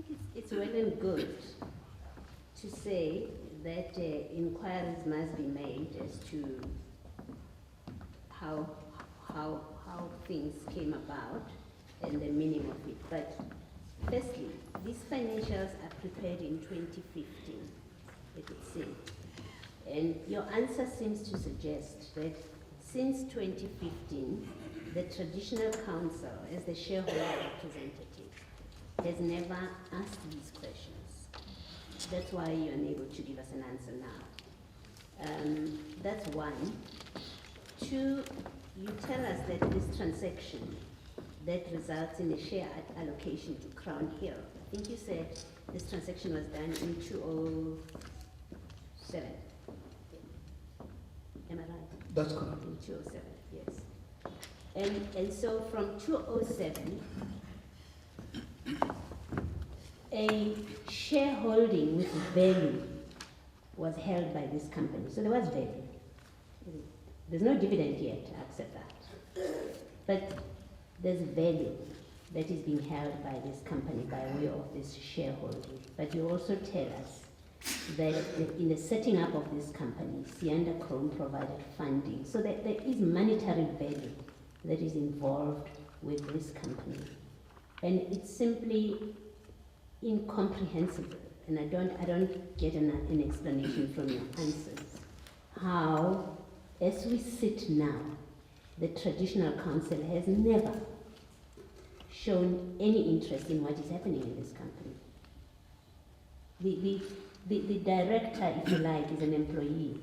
think it's well and good to say that inquiries must be made as to how things came about and the meaning of it. But firstly, these financials are prepared in 2015, let it seem. And your answer seems to suggest that since 2015, the traditional council, as the shareholder representative, has never asked these questions. That's why you're unable to give us an answer now. That's one. Two, you tell us that this transaction that results in a share allocation to Crown Hill, I think you said this transaction was done in 2007. Am I right? That's correct. In 2007, yes. And so from 2007, a shareholding with value was held by this company. So there was value. There's no dividend yet, I accept that. But there's value that is being held by this company by way of this shareholding. But you also tell us that in the setting up of this company, Sianda Chrome provided funding. So that there is monetary value that is involved with this company. And it's simply incomprehensible, and I don't get an explanation from your answers, how, as we sit now, the traditional council has never shown any interest in what is happening in this company. The director, if you like, is an employee.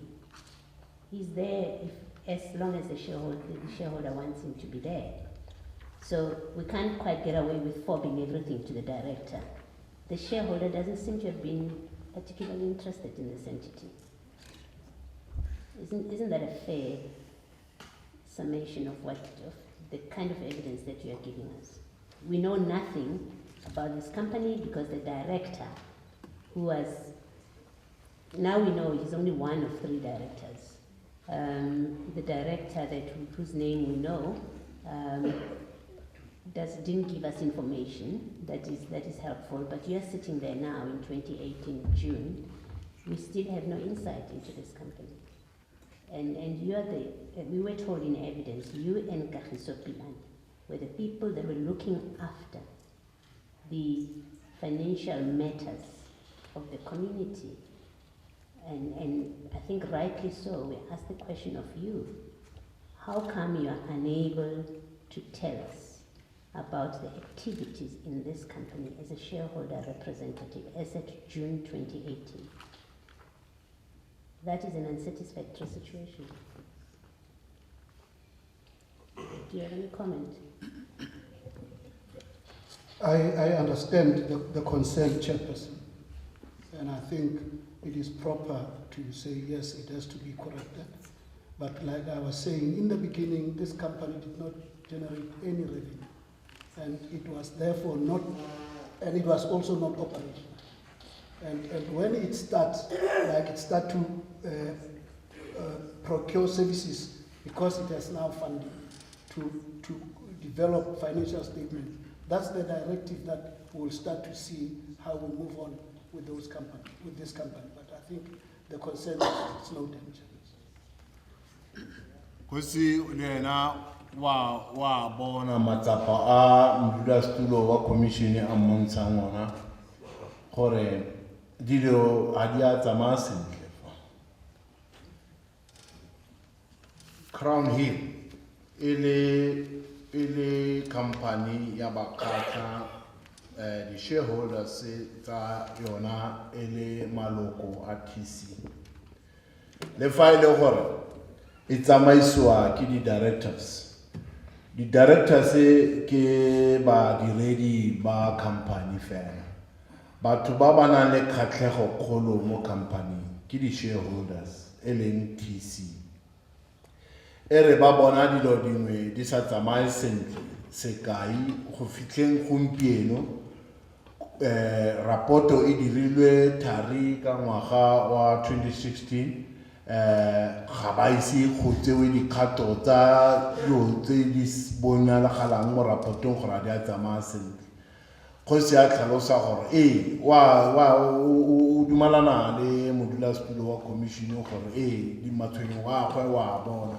He's there as long as the shareholder wants him to be there. So we can't quite get away with fobbing everything to the director. The shareholder doesn't seem to have been particularly interested in this entity. Isn't that a fair summation of the kind of evidence that you are giving us? We know nothing about this company because the director, who was, now we know he's only one of three directors. The director whose name we know didn't give us information that is helpful, but you are sitting there now in 2018 June. We still have no insight into this company. And you are we were told in evidence, you and Kagiso Pilani were the people that were looking after the financial matters of the community. And I think rightly so, we asked the question of you. How come you are unable to tell us about the activities in this company as a shareholder representative as at June 2018? That is an unsatisfactory situation. Do you have any comment? I understand the concern, Chairperson, and I think it is proper to say yes, it has to be corrected. But like I was saying, in the beginning, this company did not generate any revenue, and it was therefore not, and it was also not operational. And when it starts, like it starts to procure services, because it has now funding to develop financial statements, that's the directive that we'll start to see how we move on with this company. But I think the concern is no danger. Kwesi lena wa bona matsapa a modulasetulo wa commission a mmontsha ngwana gore dilo a di a tsamaya sentle fa. Crown Hill ele company ya bakatla the shareholders tsa yona ele maloko a TC le fa ile gore e tsamaiswa ke di directors. Di directors ke ba diredi ba company fela. Batho ba ba nang le kgatlhego kgolo mo company ke di shareholders eleng TC. Ere ba bona dilo dingwe di sa tsamaye sentle sekai go fitlheng gompieno rapoto e dirilwe thari ka ngwaga wa 2016 ga ba ise go tsewe dikgato tsa dilo tse di bonalagalang mo rapotong gore a di a tsamaya sentle kgosi a tlhalosa gore o dumalana le modulasetulo wa commission gore di matshwenyego a gagwe wa bona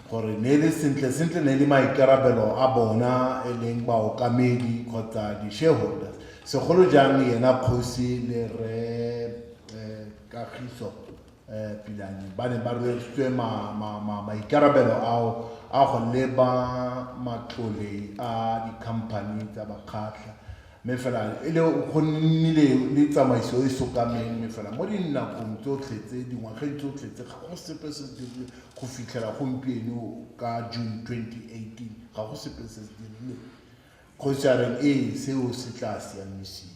gore ne le sentle ne le maikarabelo a bona e leng baokamedi kgotsa di-shareholders segolo jang yena kgosi le re Kagiso Pilane ba ne ba rwesitswe maikarabelo ao a go leba matlole a di-company tsa bakgatlha mme fela e le go nnile le tsamaiso e sokameng mme fela mo dinakong tsotlhe tse dingwageng tsotlhe tse ga go sepe se se dirile go fitlhela gompieno ka June 2018 ga go sepe se se dirile kgosi a reng seo se tla siamisiwa.